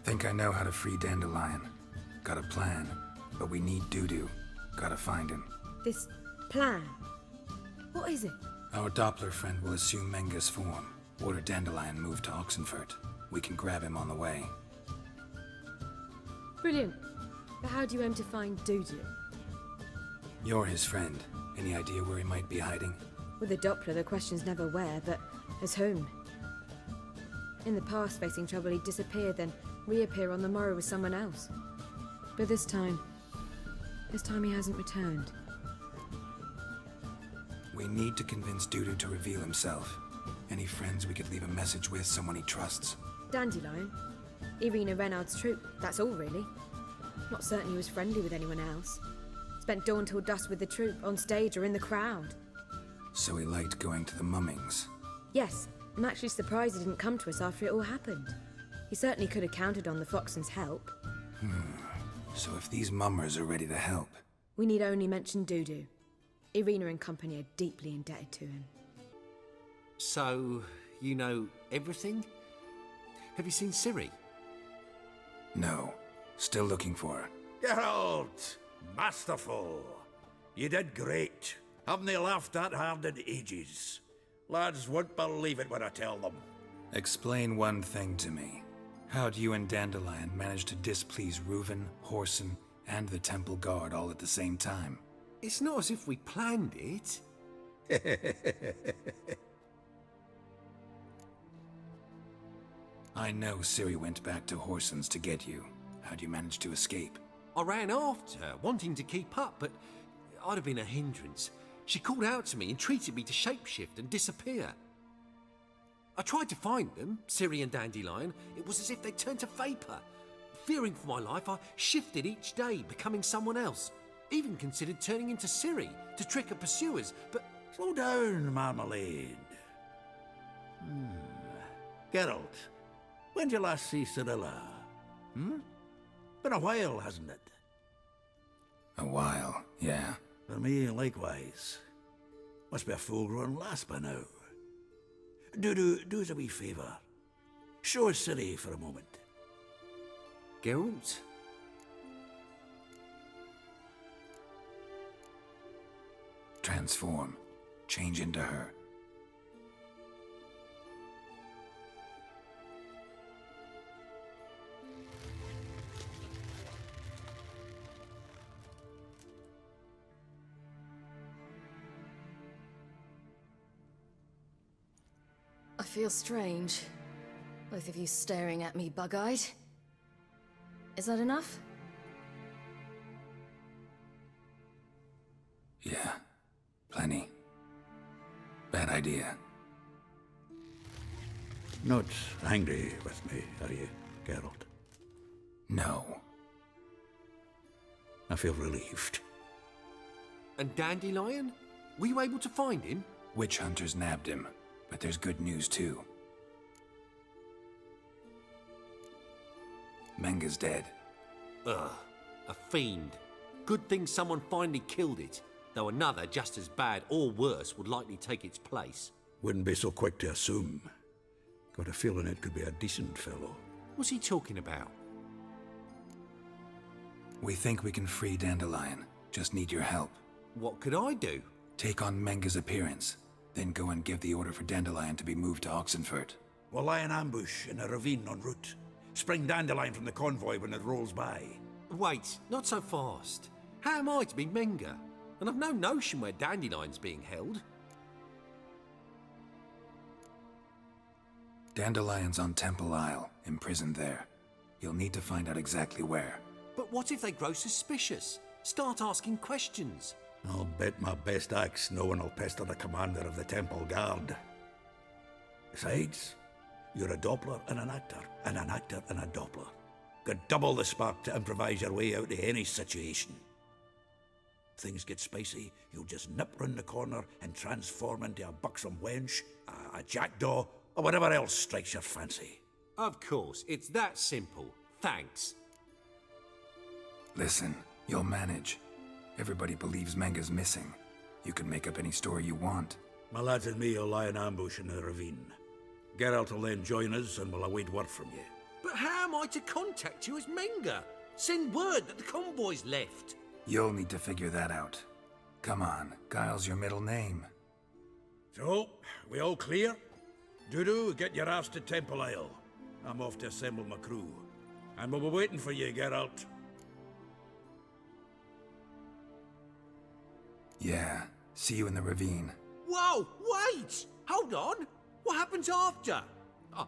Think I know how to free Dandelion. Got a plan, but we need Dudu. Gotta find him. This plan? What is it? Our Doppler friend will assume Menga's form. Order Dandelion moved to Oxenfurt. We can grab him on the way. Brilliant. But how do you aim to find Dudu? You're his friend. Any idea where he might be hiding? With a Doppler, the question's never where, but as whom. In the past, facing trouble, he'd disappear, then reappear on the morrow with someone else. But this time he hasn't returned. We need to convince Dudu to reveal himself. Any friends we could leave a message with, someone he trusts. Dandelion? Irina Renard's troupe, that's all really. Not certain he was friendly with anyone else. Spent dawn till dusk with the troupe, on stage or in the crowd. So he liked going to the mummings. Yes, I'm actually surprised he didn't come to us after it all happened. He certainly could have counted on the Foxen's help. So if these mummers are ready to help... We need only mention Dudu. Irina and company are deeply indebted to him. So, you know everything? Have you seen Ciri? No. Still looking for her. Geralt! Masterful! You did great. Haven't they laughed that hard in ages? Lads won't believe it when I tell them. Explain one thing to me. How do you and Dandelion manage to displease Reuven, Whoreson, and the Temple Guard all at the same time? It's not as if we planned it. I know Ciri went back to Whoreson's to get you. How'd you manage to escape? I ran after her, wanting to keep up, but I'd have been a hindrance. She called out to me, entreated me to shapeshift and disappear. I tried to find them, Ciri and Dandelion. It was as if they turned to vapor. Fearing for my life, I shifted each day, becoming someone else. Even considered turning into Ciri to trick her pursuers, but... Slow down, Marmalade. Geralt, when did you last see Cyrilla? Been a while, hasn't it? A while, yeah. For me, likewise. Must be a full-grown lass by now. Do us a wee favour. Show us Ciri for a moment. Geralt? Transform. Change into her. I feel strange. Both of you staring at me bug-eyed. Is that enough? Yeah. Plenty. Bad idea. Not angry with me, are you, Geralt? No. I feel relieved. And Dandelion? Were you able to find him? Witch hunters nabbed him, but there's good news too. Menga's dead. Ugh, a fiend. Good thing someone finally killed it, though another just as bad or worse would likely take its place. Wouldn't be so quick to assume. Got a feeling it could be a decent fellow. What's he talking about? We think we can free Dandelion. Just need your help. What could I do? Take on Menga's appearance, then go and give the order for Dandelion to be moved to Oxenfurt. We'll lie in ambush in a ravine en route. Spring Dandelion from the convoy when it rolls by. Wait, not so fast. How am I to be Menga? And I've no notion where Dandelion's being held. Dandelion's on Temple Isle, imprisoned there. You'll need to find out exactly where. But what if they grow suspicious? Start asking questions? I'll bet my best axe no one will pester the commander of the Temple Guard. Besides, you're a Doppler and an actor and a Doppler. Got double the spark to improvise your way out of any situation. If things get spicy, you'll just nip round the corner and transform into a buxom wench, a jackdaw, or whatever else strikes your fancy. Of course, it's that simple. Thanks. Listen, you'll manage. Everybody believes Menga's missing. You can make up any story you want. My lads and me will lie in ambush in the ravine. Geralt will then join us and we'll await word from you. But how am I to contact you as Menga? Send word that the convoy's left. You'll need to figure that out. Come on, Guile's your middle name. So, we all clear? Dudu, get your ass to Temple Isle. I'm off to assemble my crew. And we'll be waiting for you, Geralt. Yeah, see you in the ravine. Whoa, wait! Hold on! What happens after?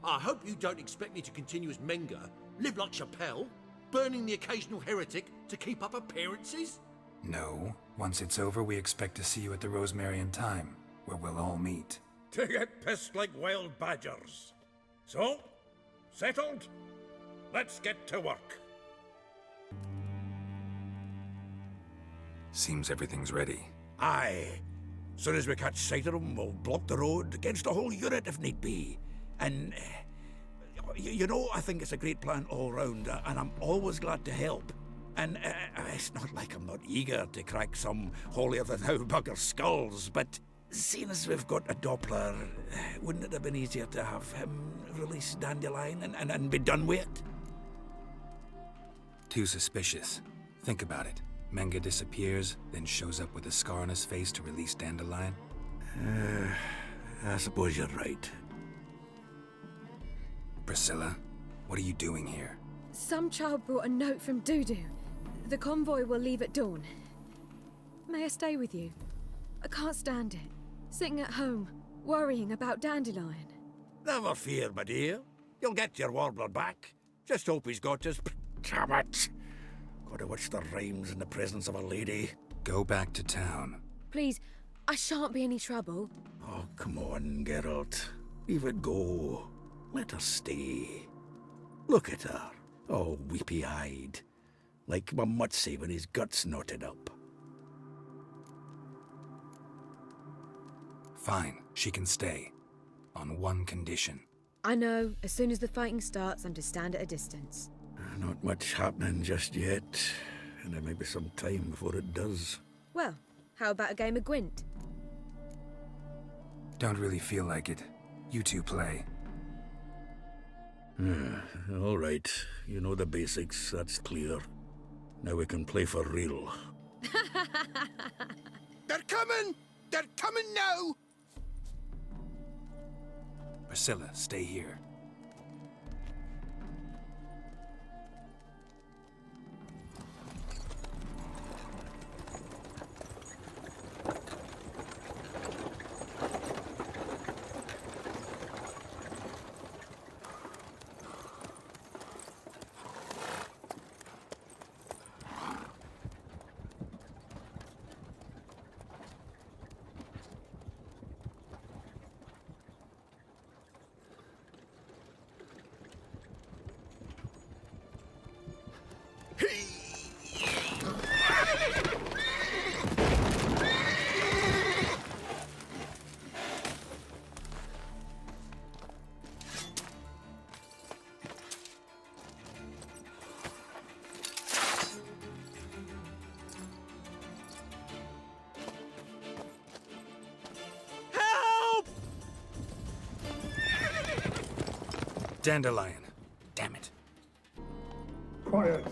I hope you don't expect me to continue as Menga, live like Chappelle, burning the occasional heretic to keep up appearances? No, once it's over, we expect to see you at the Rosemary in Time, where we'll all meet. To get pissed like wild badgers. So, settled? Let's get to work. Seems everything's ready. Aye. Soon as we catch sight of them, we'll block the road against a whole unit if need be. And, you know, I think it's a great plan all round, and I'm always glad to help. And it's not like I'm not eager to crack some holier-than-thou bugger's skulls, but seeing as we've got a Doppler, wouldn't it have been easier to have him release Dandelion and be done with it? Too suspicious. Think about it. Menga disappears, then shows up with a scar on his face to release Dandelion. I suppose you're right. Priscilla, what are you doing here? Some child brought a note from Dudu. The convoy will leave at dawn. May I stay with you? I can't stand it. Sitting at home, worrying about Dandelion. Never fear, my dear. You'll get your warbler back. Just hope he's got his... Damn it! Gotta watch the rhymes in the presence of a lady. Go back to town. Please, I shan't be any trouble. Oh, come on, Geralt. Leave it go. Let her stay. Look at her, all weepy-eyed. Like Mamutsy when his guts knotted up. Fine, she can stay. On one condition. I know, as soon as the fighting starts, I'm to stand at a distance. Not much happening just yet, and there may be some time before it does. Well, how about a game of Gwent? Don't really feel like it. You two play. All right, you know the basics, that's clear. Now we can play for real. They're coming! They're coming now! Priscilla, stay here. Dandelion. Damn it. Quiet.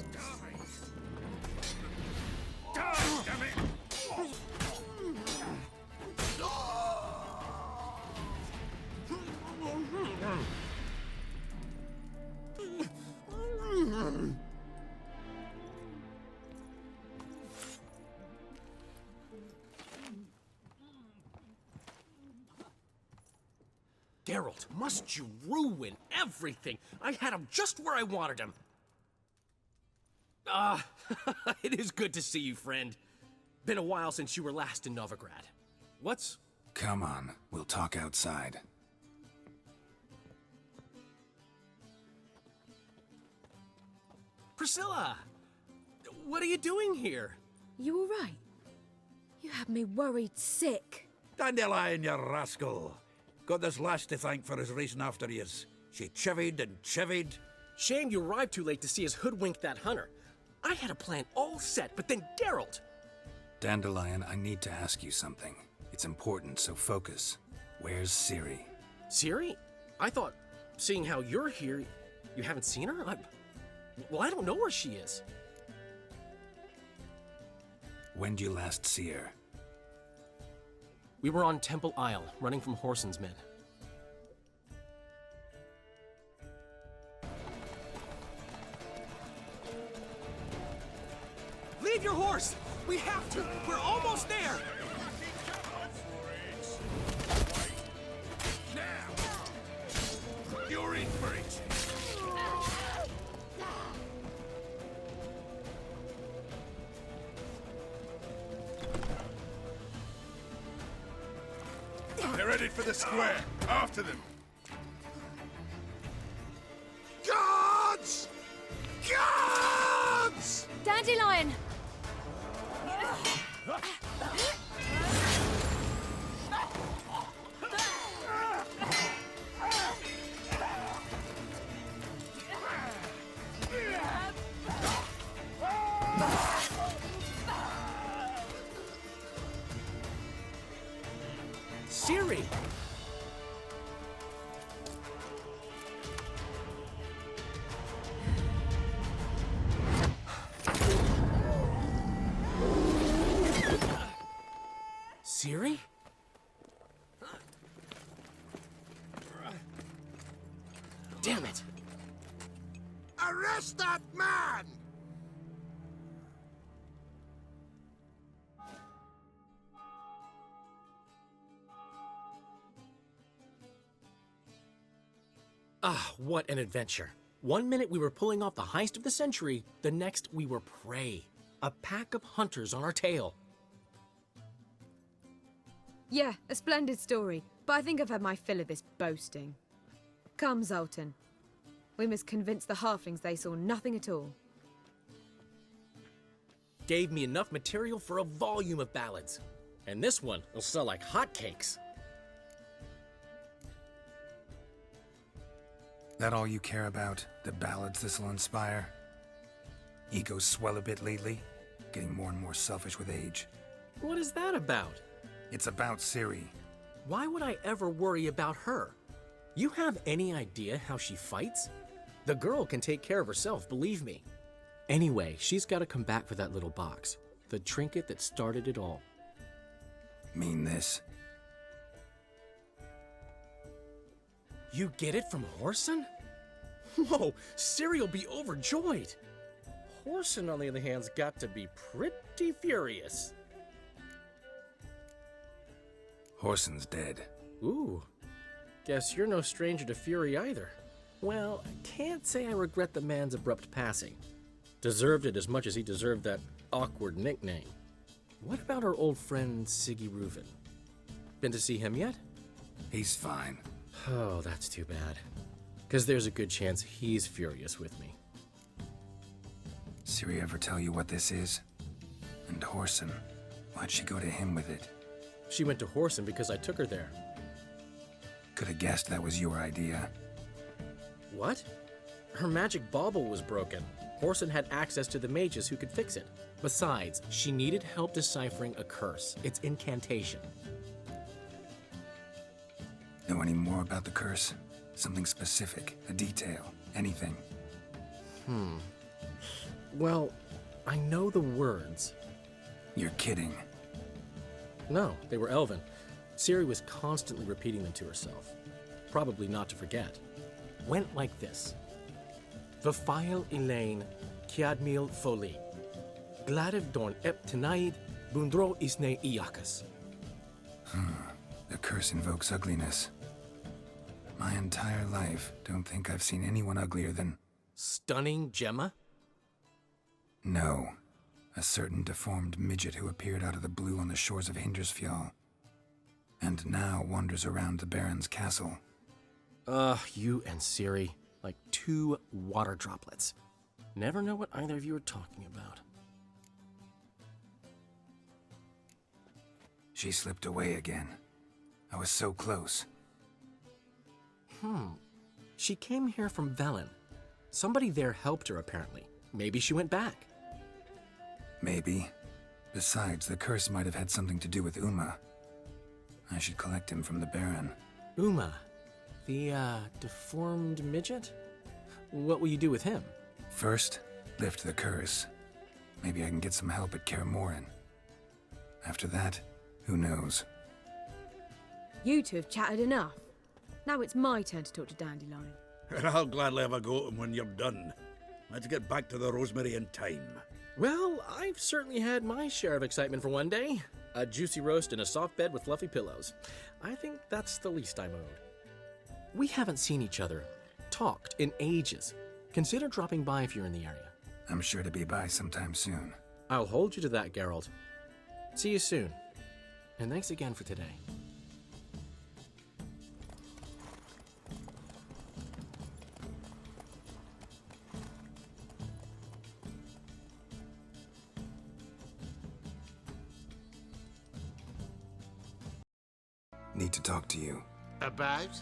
Geralt, must you ruin everything? I had him just where I wanted him. It is good to see you, friend. Been a while since you were last in Novigrad. What's... Come on, we'll talk outside. Priscilla! What are you doing here? You all right? You had me worried sick. Dandelion, you rascal. Got this lass to thank for his racing after yous. She chivied and chivied. Shame you arrived too late to see us hoodwink that hunter. I had a plan all set, but then Geralt... Dandelion, I need to ask you something. It's important, so focus. Where's Ciri? Ciri? I thought, seeing how you're here, You haven't seen her? Well, I don't know where she is. When did you last see her? We were on Temple Isle, running from Whoreson's men. Leave your horse! We have to! We're almost there! Now! You're in for it! They're headed for the square. After them. Guards! Guards! Dandelion! Ciri! Ciri? Damn it! Arrest that man! Ah, what an adventure. One minute we were pulling off the heist of the century, the next we were prey. A pack of hunters on our tail. Yeah, a splendid story, but I think I've had my fill of this boasting. Come, Zoltan. We must convince the halflings they saw nothing at all. Gave me enough material for a volume of ballads. And this one will sell like hotcakes. That all you care about? The ballads this'll inspire? Ego swell a bit lately? Getting more and more selfish with age. What is that about? It's about Ciri. Why would I ever worry about her? You have any idea how she fights? The girl can take care of herself, believe me. Anyway, she's got to come back for that little box. The trinket that started it all. Mean this? You get it from Whoreson? Whoa, Ciri will be overjoyed. Whoreson, on the other hand's got to be pretty furious. Whoreson's dead. Ooh, guess you're no stranger to fury either. Well, I can't say I regret the man's abrupt passing. Deserved it as much as he deserved that awkward nickname. What about our old friend Siggy Reuven? Been to see him yet? He's fine. Oh, that's too bad. Because there's a good chance he's furious with me. Ciri ever tell you what this is? And Whoreson, why'd she go to him with it? She went to Whoreson because I took her there. Could have guessed that was your idea. What? Her magic bauble was broken. Whoreson had access to the mages who could fix it. Besides, she needed help deciphering a curse. It's incantation. Know any more about the curse? Something specific, a detail, anything? Well, I know the words. You're kidding. No, they were Elven. Ciri was constantly repeating them to herself. Probably not to forget. Went like this. Vafile Elaine, Kiadmil Foli. Gladev Dorn Ep Tenaid, Bundro Isne Iakas. The curse invokes ugliness. My entire life, don't think I've seen anyone uglier than... Stunning Gemma? No. A certain deformed midget who appeared out of the blue on the shores of Hindersfjall. And now wanders around the Baron's castle. You and Ciri, like two water droplets. Never know what either of you are talking about. She slipped away again. I was so close. She came here from Velen. Somebody there helped her, apparently. Maybe she went back. Maybe. Besides, the curse might have had something to do with Uma. I should collect him from the Baron. Uma, the, deformed midget? What will you do with him? First, lift the curse. Maybe I can get some help at Kaer Morhen. After that, who knows? You two have chatted enough. Now it's my turn to talk to Dandelion. And I'll gladly have a go at him when you're done. Let's get back to the Rosemary in time. Well, I've certainly had my share of excitement for one day. A juicy roast in a soft bed with fluffy pillows. I think that's the least I'm owed. We haven't seen each other, talked in ages. Consider dropping by if you're in the area. I'm sure to be by sometime soon. I'll hold you to that, Geralt. See you soon. And thanks again for today. Need to talk to you. About?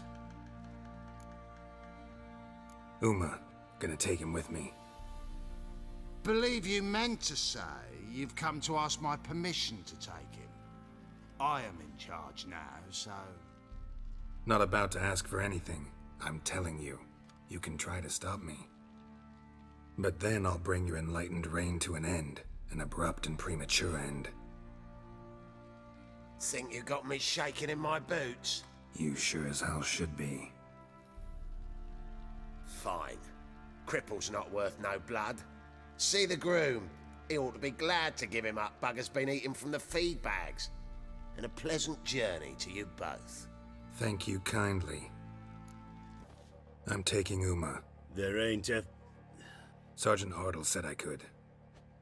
Uma. Gonna take him with me. Believe you meant to say you've come to ask my permission to take him. I am in charge now, so... Not about to ask for anything. I'm telling you. You can try to stop me. But then I'll bring your enlightened reign to an end. An abrupt and premature end. Think you got me shaking in my boots? You sure as hell should be. Fine. Cripple's not worth no blood. See the groom. He ought to be glad to give him up. Bugger's been eating from the feed bags. And a pleasant journey to you both. Thank you kindly. I'm taking Uma. There ain't a... Sergeant Hartle said I could.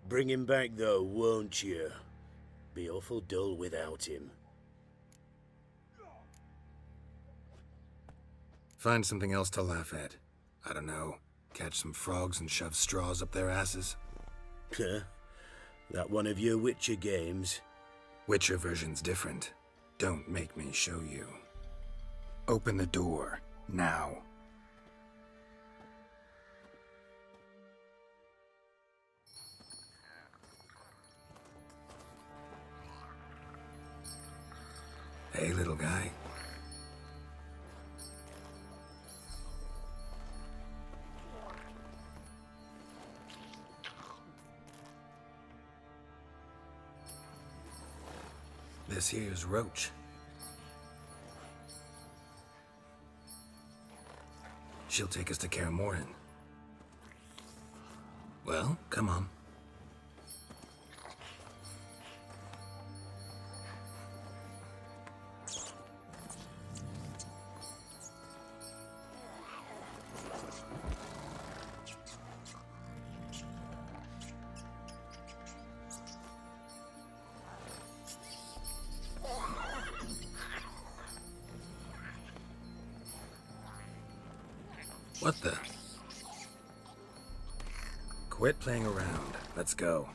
Bring him back, though, won't you? Be awful dull without him. Find something else to laugh at. I don't know. Catch some frogs and shove straws up their asses. Huh? That one of your Witcher games? Witcher version's different. Don't make me show you. Open the door. Now. Hey, little guy. This here's Roach. She'll take us to Kaer Morhen. Well, come on. What the? Quit playing around. Let's go.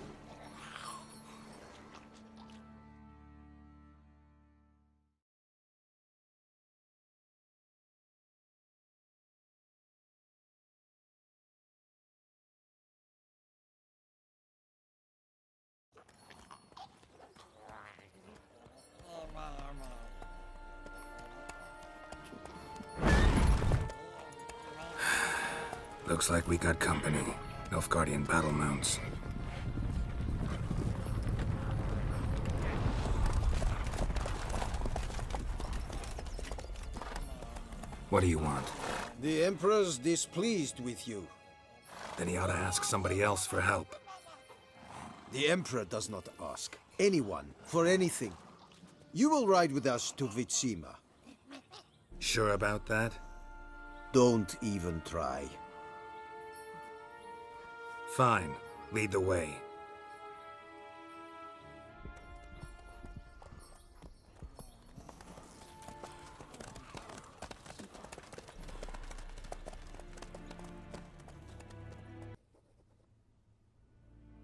Looks like we got company. Nilfgaardian battle mounts. What do you want? The Emperor's displeased with you. Then he ought to ask somebody else for help. The Emperor does not ask anyone for anything. You will ride with us to Vitsima. Sure about that? Don't even try. Fine. Lead the way.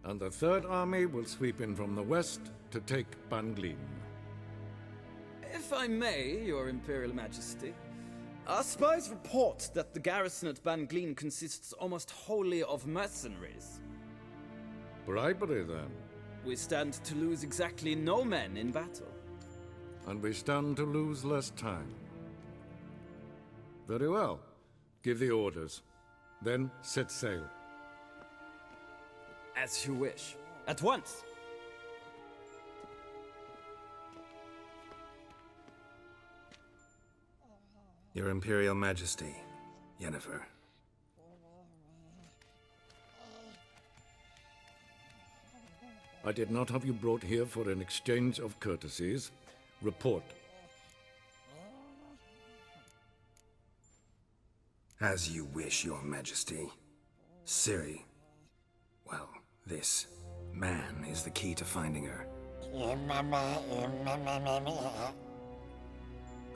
And the Third Army will sweep in from the west to take Banglin. If I may, Your Imperial Majesty, our spies report that the garrison at Banglin consists almost wholly of mercenaries. Bribery, then. We stand to lose exactly no men in battle. And we stand to lose less time. Very well. Give the orders. Then set sail. As you wish. At once! Your Imperial Majesty, Yennefer. I did not have you brought here for an exchange of courtesies. Report. As you wish, Your Majesty. Ciri. Well, this man is the key to finding her.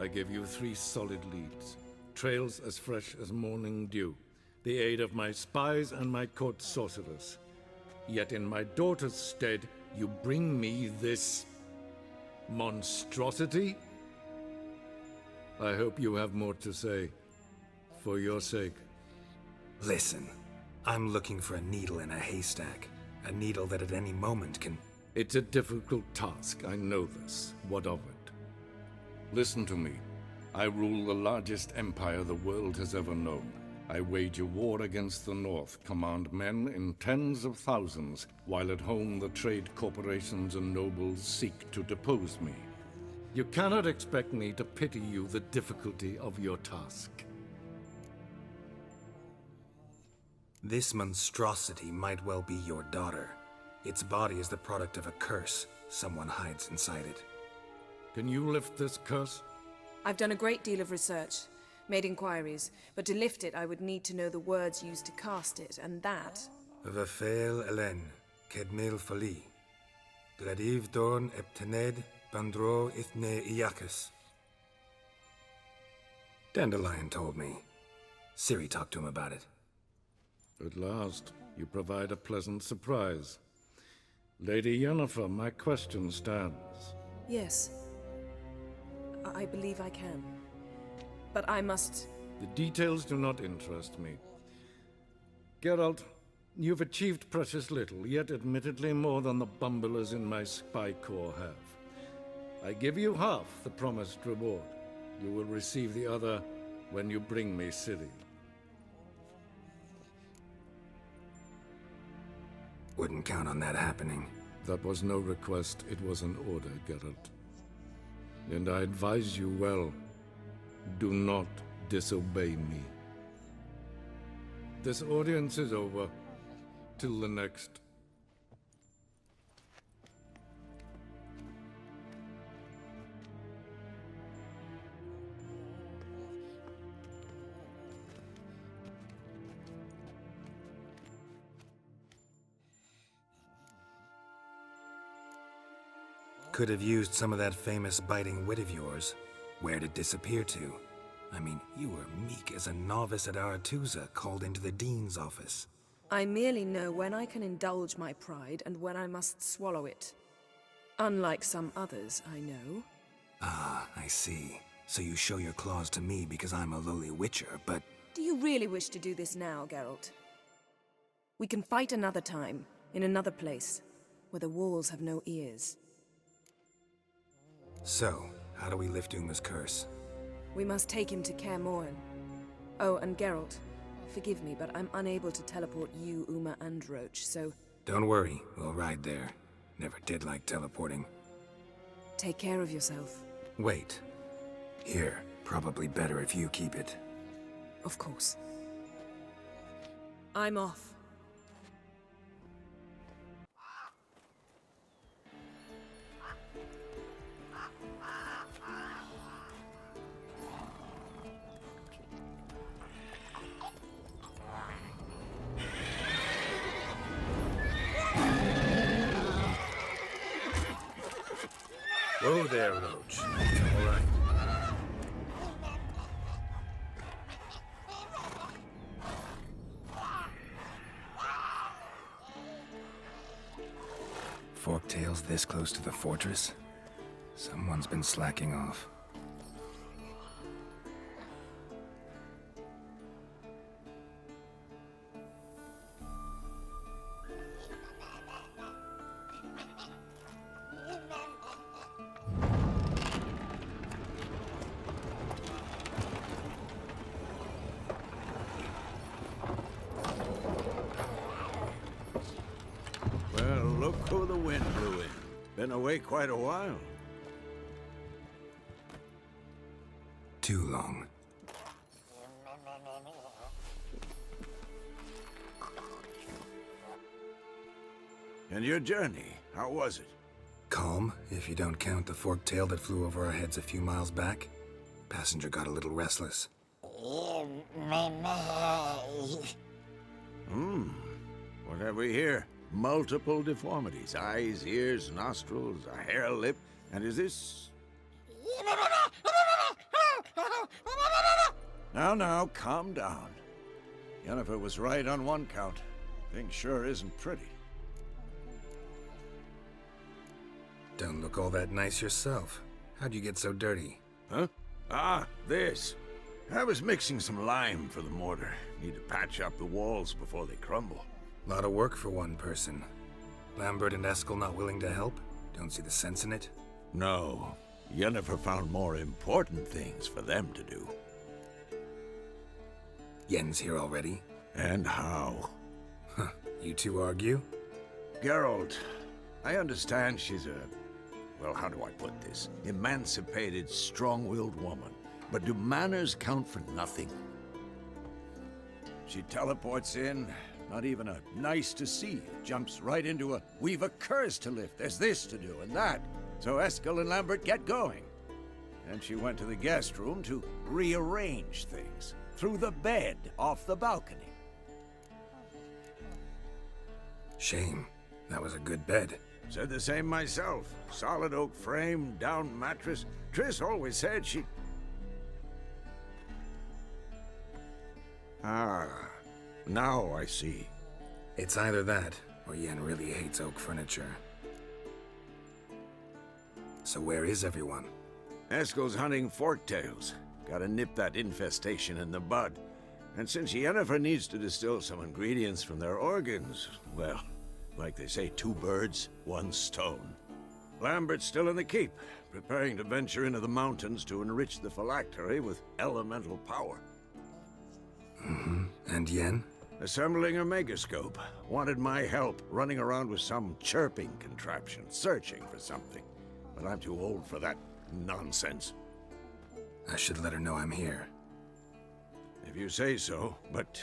I give you 3 solid leads. Trails as fresh as morning dew. The aid of my spies and my court sorcerers. Yet in my daughter's stead, you bring me this monstrosity? I hope you have more to say. For your sake. Listen, I'm looking for a needle in a haystack. A needle that at any moment can... It's a difficult task, I know this. What of it? Listen to me. I rule the largest empire the world has ever known. I wage a war against the North, command men in tens of thousands, while at home the trade corporations and nobles seek to depose me. You cannot expect me to pity you the difficulty of your task. This monstrosity might well be your daughter. Its body is the product of a curse. Someone hides inside it. Can you lift this curse? I've done a great deal of research, made inquiries, but to lift it I would need to know the words used to cast it, and that... Vafeil Elen, Kedmil Fali. Gladiv Dorn Eptened Bandro Ithne Iacus. Dandelion told me. Ciri talked to him about it. At last, you provide a pleasant surprise. Lady Yennefer, my question stands. Yes. I believe I can. But I must... The details do not interest me. Geralt, you've achieved precious little, yet admittedly more than the bumblers in my spy corps have. I give you half the promised reward. You will receive the other when you bring me Ciri. Wouldn't count on that happening. That was no request, it was an order, Geralt. And I advise you well, do not disobey me. This audience is over. Till the next. Could have used some of that famous biting wit of yours. Where'd it disappear to? I mean, you were meek as a novice at Aretusa called into the Dean's office. I merely know when I can indulge my pride and when I must swallow it. Unlike some others, I know. Ah, I see. So you show your claws to me because I'm a lowly witcher, but... Do you really wish to do this now, Geralt? We can fight another time, in another place, where the walls have no ears. So, how do we lift Uma's curse? We must take him to Kaer Morhen. Oh, and Geralt, forgive me, but I'm unable to teleport you, Uma, and Roach, so... Don't worry, we'll ride there. Never did like teleporting. Take care of yourself. Wait. Here, probably better if you keep it. Of course. I'm off. Whoa there, Roach. All right. Forktails this close to the fortress? Someone's been slacking off. look who the wind blew in. Been away quite a while. Too long. And your journey, how was it? Calm, if you don't count the forked tail that flew over our heads a few miles back. Passenger got a little restless. What have we here? Multiple deformities. Eyes, ears, nostrils, a hair lip. And is this... Now, calm down. Yennefer was right on one count. Thing sure isn't pretty. Don't look all that nice yourself. How'd you get so dirty? Huh? Ah, this. I was mixing some lime for the mortar. Need to patch up the walls before they crumble. Lot of work for one person. Lambert and Eskel not willing to help? Don't see the sense in it? No. Yennefer found more important things for them to do. Yen's here already? And how? Huh. You two argue? Geralt, I understand she's a... well, how do I put this? Emancipated, strong-willed woman. But do manners count for nothing? She teleports in, not even a nice to see. Jumps right into a, we've a curse to lift, there's this to do and that. So Eskel and Lambert get going. And she went to the guest room to rearrange things. Through the bed, off the balcony. Shame. That was a good bed. Said the same myself. Solid oak frame, down mattress. Triss always said she... Ah, now I see. It's either that, or Yen really hates oak furniture. So where is everyone? Eskel's hunting forktails. Gotta nip that infestation in the bud. And since Yennefer needs to distill some ingredients from their organs, well, like they say, 2 birds, 1 stone. Lambert's still in the keep, preparing to venture into the mountains to enrich the phylactery with elemental power. And Yen? Assembling a megascope. Wanted my help running around with some chirping contraption, searching for something. But I'm too old for that nonsense. I should let her know I'm here. If you say so, but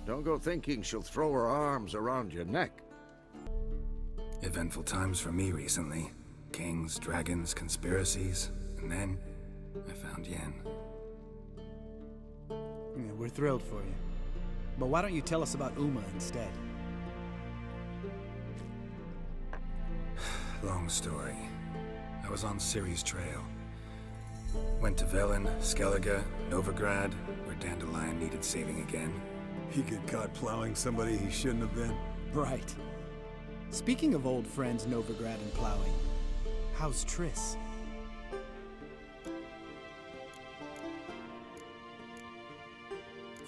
don't go thinking she'll throw her arms around your neck. Eventful times for me recently. Kings, dragons, conspiracies, and then I found Yen. Yeah, we're thrilled for you. But why don't you tell us about Uma instead? Long story. I was on Ciri's trail. Went to Velen, Skellige, Novigrad, where Dandelion needed saving again. He got caught plowing somebody he shouldn't have been. Right. Speaking of old friends Novigrad and plowing, how's Triss?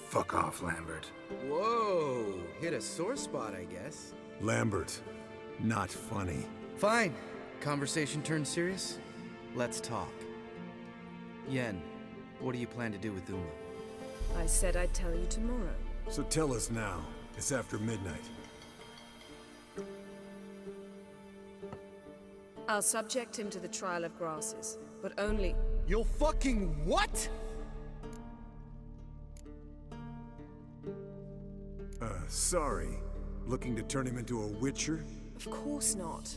Fuck off, Lambert. Whoa, hit a sore spot, I guess. Lambert, not funny. Fine. Conversation turned serious? Let's talk. Yen, what do you plan to do with Uma? I said I'd tell you tomorrow. So tell us now. It's after midnight. I'll subject him to the trial of grasses, but only... You'll fucking what? Sorry. Looking to turn him into a witcher? Of course not.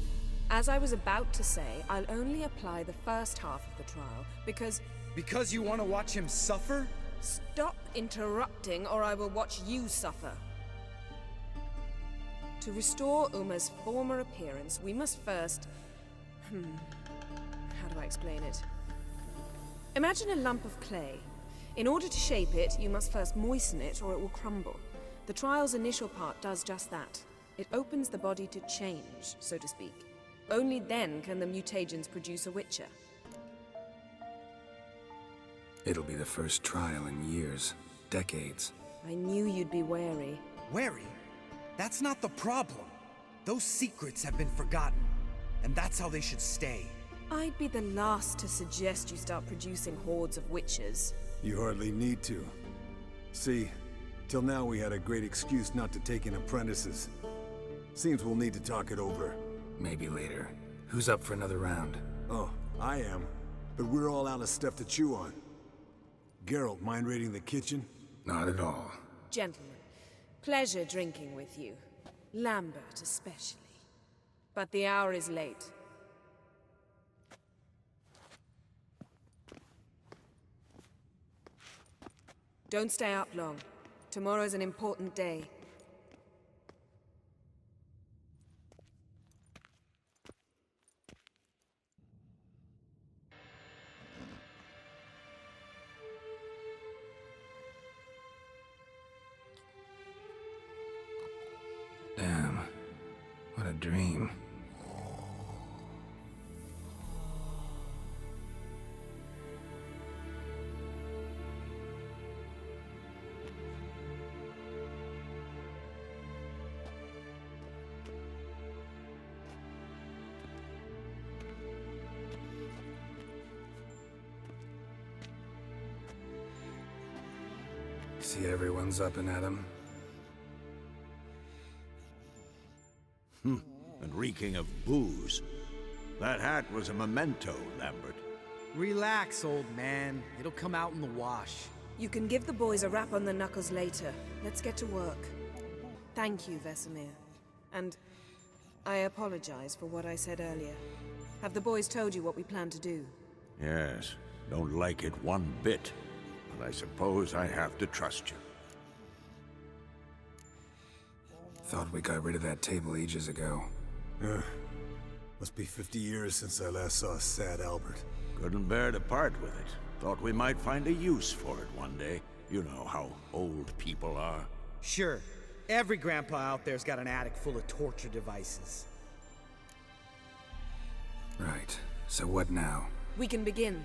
As I was about to say, I'll only apply the first half of the trial, because... Because you want to watch him suffer? Stop interrupting, or I will watch you suffer. To restore Uma's former appearance, we must first... How do I explain it? Imagine a lump of clay. In order to shape it, you must first moisten it, or it will crumble. The trial's initial part does just that. It opens the body to change, so to speak. Only then can the mutagens produce a witcher. It'll be the first trial in years, decades. I knew you'd be wary. Wary? That's not the problem. Those secrets have been forgotten, and that's how they should stay. I'd be the last to suggest you start producing hordes of witches. You hardly need to. See, till now we had a great excuse not to take in apprentices. Seems we'll need to talk it over. Maybe later. Who's up for another round? Oh, I am. But we're all out of stuff to chew on. Geralt, mind raiding the kitchen? Not at all. Gentlemen, pleasure drinking with you. Lambert especially. But the hour is late. Don't stay up long. Tomorrow's an important day. Damn. What a dream. See everyone's up and at 'em. And reeking of booze. That hat was a memento, Lambert. Relax, old man. It'll come out in the wash. You can give the boys a rap on the knuckles later. Let's get to work. Thank you, Vesemir. And I apologize for what I said earlier. Have the boys told you what we plan to do? Yes, don't like it one bit. But I suppose I have to trust you. Thought we got rid of that table ages ago. Must be 50 years since I last saw sad Albert. Couldn't bear to part with it. Thought we might find a use for it one day. You know how old people are. Sure. Every grandpa out there's got an attic full of torture devices. Right. So what now? We can begin.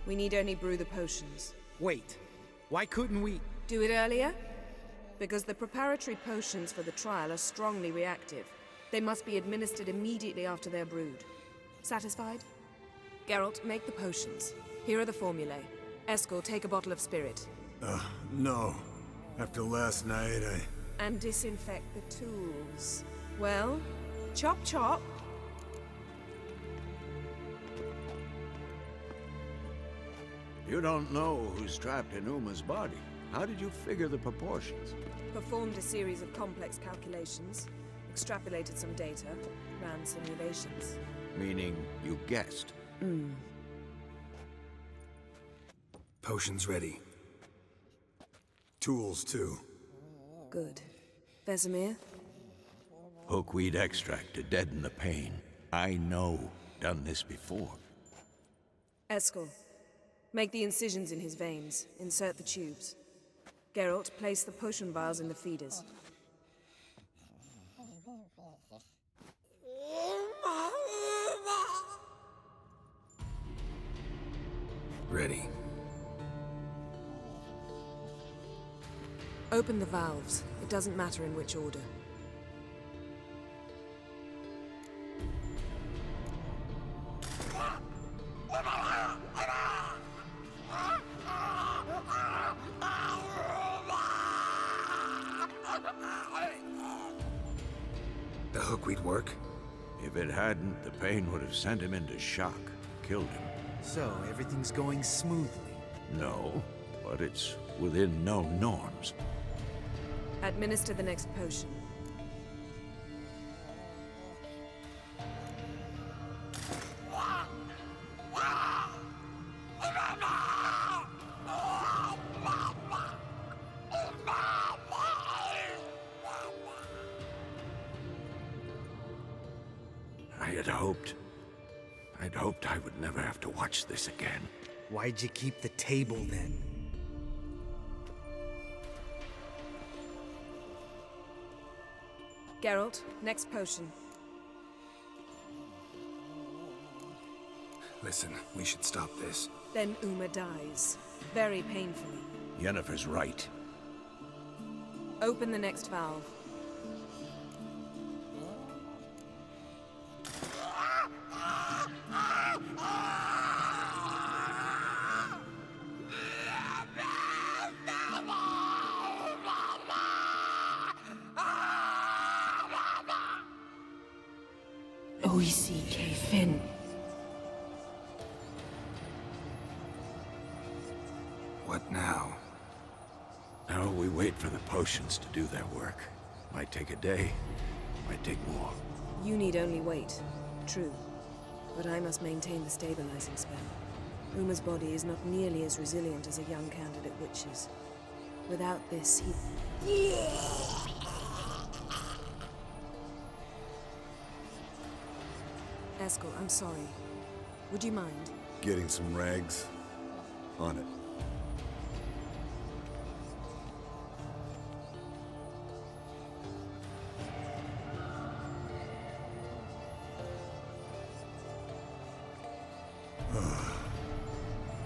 We need only brew the potions. Wait. Why couldn't we... Do it earlier? Because the preparatory potions for the trial are strongly reactive. They must be administered immediately after they're brewed. Satisfied? Geralt, make the potions. Here are the formulae. Eskel, take a bottle of spirit. No. After last night, And disinfect the tools. Well, chop chop. You don't know who's trapped in Uma's body. How did you figure the proportions? Performed a series of complex calculations. Extrapolated some data. Ran simulations. Meaning you guessed. Potions ready. tools too. Good. Vesemir? Hookweed extract to deaden the pain. I know. Done this before. Eskel, make the incisions in his veins. Insert the tubes. Geralt, place the potion vials in the feeders. Ready. Open the valves. It doesn't matter in which order. The hookweed work? If it hadn't, the pain would have sent him into shock, killed him. So, everything's going smoothly? No, but it's within known norms. Administer the next potion. I'd hoped I would never have to watch this again. Why'd you keep the table then? Geralt, next potion. Listen, we should stop this. Then Uma dies. Very painfully. Yennefer's right. Open the next valve. O-E-C-K, Finn. What now? Now we wait for the potions to do their work. Might take a day, might take more. You need only wait. True. But I must maintain the stabilizing spell. Uma's body is not nearly as resilient as a young candidate witch's. Without this, he... Eskel, I'm sorry. Would you mind? Getting some rags? On it.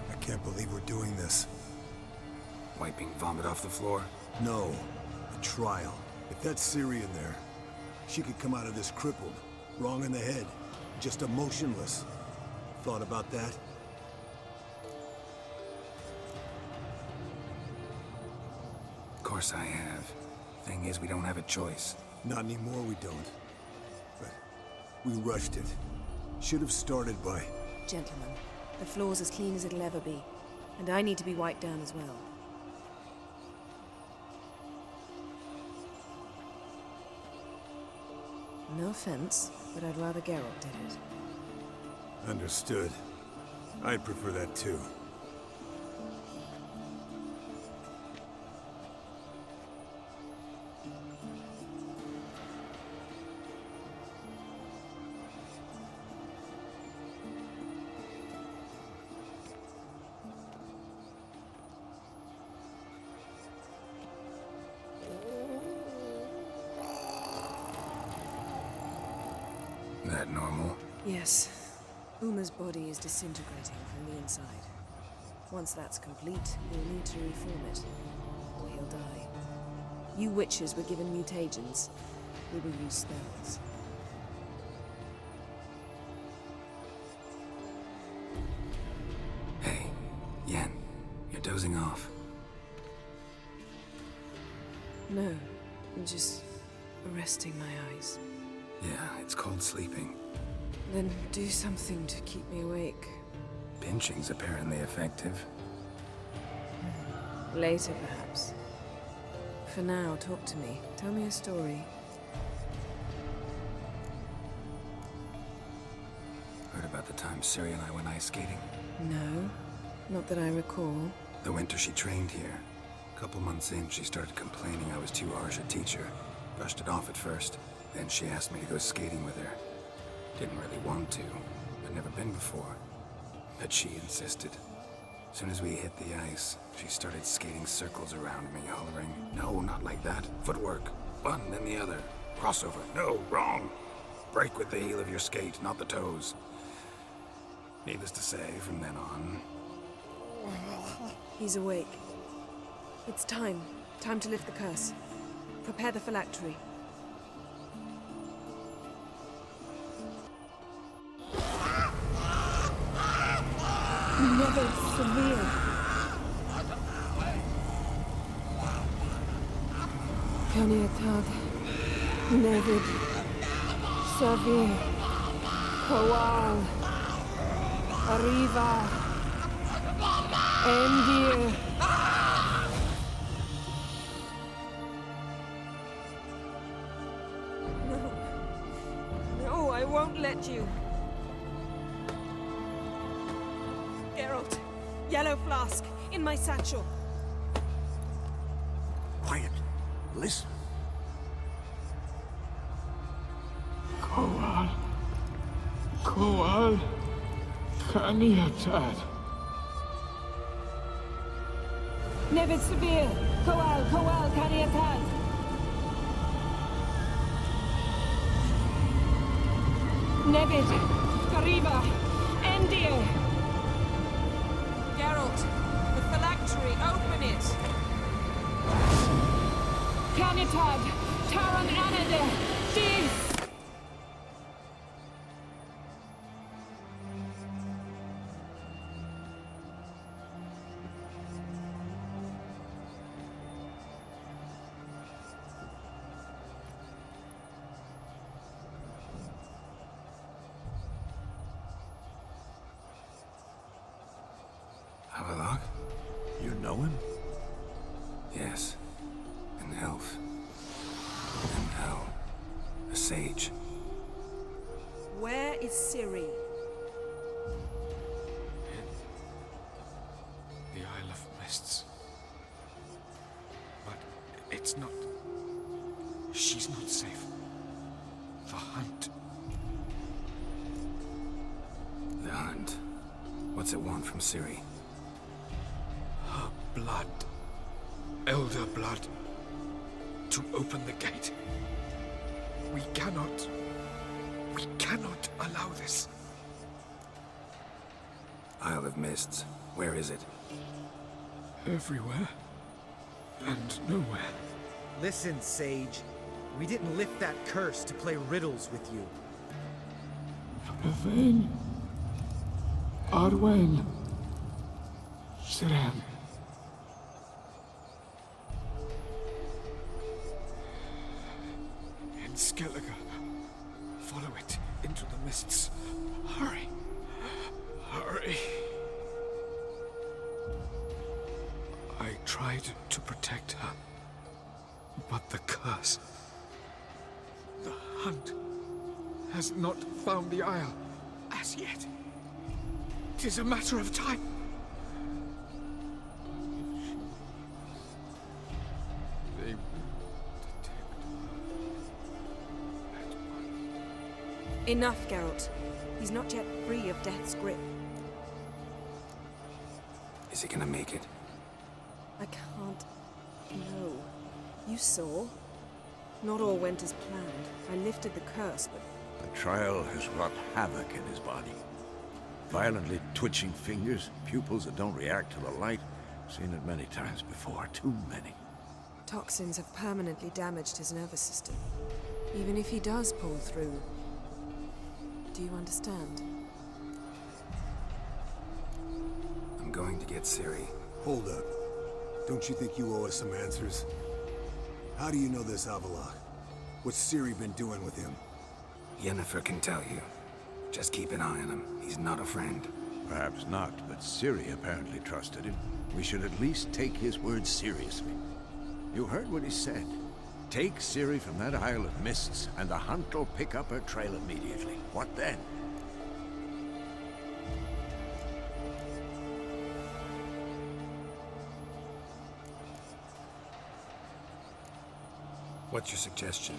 I can't believe we're doing this. Wiping vomit off the floor? No. A trial. If that's Ciri in there, she could come out of this crippled, wrong in the head, just emotionless. Thought about that? Of course I have. Thing is, we don't have a choice. Not anymore, we don't. But we rushed it. Should have started by... Gentlemen, the floor's as clean as it'll ever be. And I need to be wiped down as well. No offense, but I'd rather Geralt did it. Understood. I'd prefer that too. That normal? Yes. Uma's body is disintegrating from the inside. Once that's complete, we'll need to reform it, or he'll die. You witches were given mutagens. We will use spells. Hey, Yen, you're dozing off. No, I'm just resting my eyes. Yeah, it's called sleeping. Then do something to keep me awake. Pinching's apparently effective. Later, perhaps. For now, talk to me. Tell me a story. Heard about the time Ciri and I went ice skating? No, not that I recall. The winter she trained here. A couple months in, she started complaining I was too harsh a teacher. Brushed it off at first. Then she asked me to go skating with her. Didn't really want to. I'd never been before. But she insisted. As soon as we hit the ice, she started skating circles around me, hollering, "No, not like that. Footwork. One, then the other. Crossover. No, wrong. Break with the heel of your skate, not the toes." Needless to say, from then on... He's awake. It's time. Time to lift the curse. Prepare the phylactery. Never severe. Kaniatad, Nevid, Savir, Kowal, Arriva, Endir. No. No, I won't let you. Geralt, yellow flask, in my satchel. Quiet. Listen. Kowal, Kowal, Kaniatad. Nevid Severe, Kowal, Kowal, Kaniatad. Nevid, Kariba, Endir. Geralt, the phylactery, open it! Kanitad, Taran Anade, Dis! where is Ciri? The Isle of Mists. But it's not... She's not safe. The hunt. The hunt? What's it want from Ciri? Her blood. Elder blood. To open the gate. We cannot allow this. Isle of Mists. Where is it? Everywhere. And nowhere. Listen, Sage. We didn't lift that curse to play riddles with you. Yvain. Arwen. Siren. In Skellige. Follow it into the mists. Hurry. Hurry. I tried to protect her. But the curse... The hunt has not found the Isle as yet. It is a matter of time. They will detect her at once. Enough, Geralt. He's not yet free of death's grip. Is he gonna make it? I can't... No. You saw? Not all went as planned. I lifted the curse, but... The trial has wrought havoc in his body. Violently twitching fingers, pupils that don't react to the light. Seen it many times before, too many. Toxins have permanently damaged his nervous system. Even if he does pull through... Do you understand? I'm going to get Ciri. Hold up. Don't you think you owe us some answers? How do you know this Avallac'h? What's Ciri been doing with him? Yennefer can tell you. Just keep an eye on him. He's not a friend. Perhaps not, but Ciri apparently trusted him. We should at least take his words seriously. You heard what he said. Take Ciri from that Isle of Mists, and the hunt will pick up her trail immediately. What then? What's your suggestion?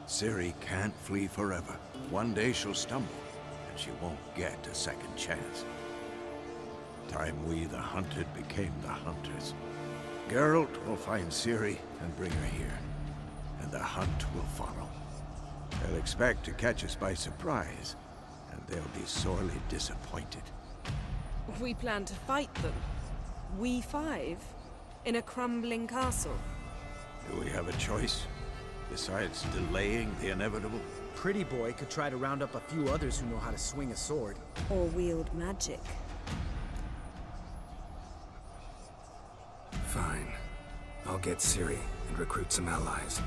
Ciri can't flee forever. One day she'll stumble, and she won't get a second chance. Time we, the hunted, became the hunters. Geralt will find Ciri and bring her here, and the hunt will follow. They'll expect to catch us by surprise, and they'll be sorely disappointed. We plan to fight them. We five? In a crumbling castle? Do we have a choice? Besides delaying the inevitable? Pretty Boy could try to round up a few others who know how to swing a sword. Or wield magic. Fine. I'll get Ciri and recruit some allies.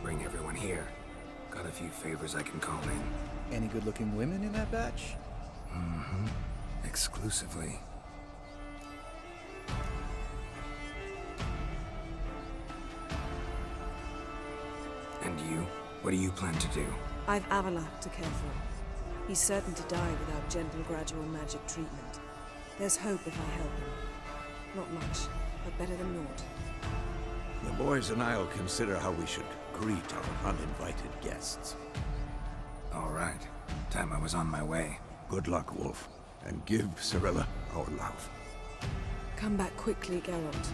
Bring everyone here. Got a few favors I can call in. Any good-looking women in that batch? Mm-hmm. Exclusively. And you? What do you plan to do? I've Avallac'h to care for. He's certain to die without gentle, gradual magic treatment. There's hope if I help him. Not much, but better than naught. The boys and I'll consider how we should greet our uninvited guests. All right. Time I was on my way. Good luck, Wolf. And give Cirilla our love. Come back quickly, Geralt.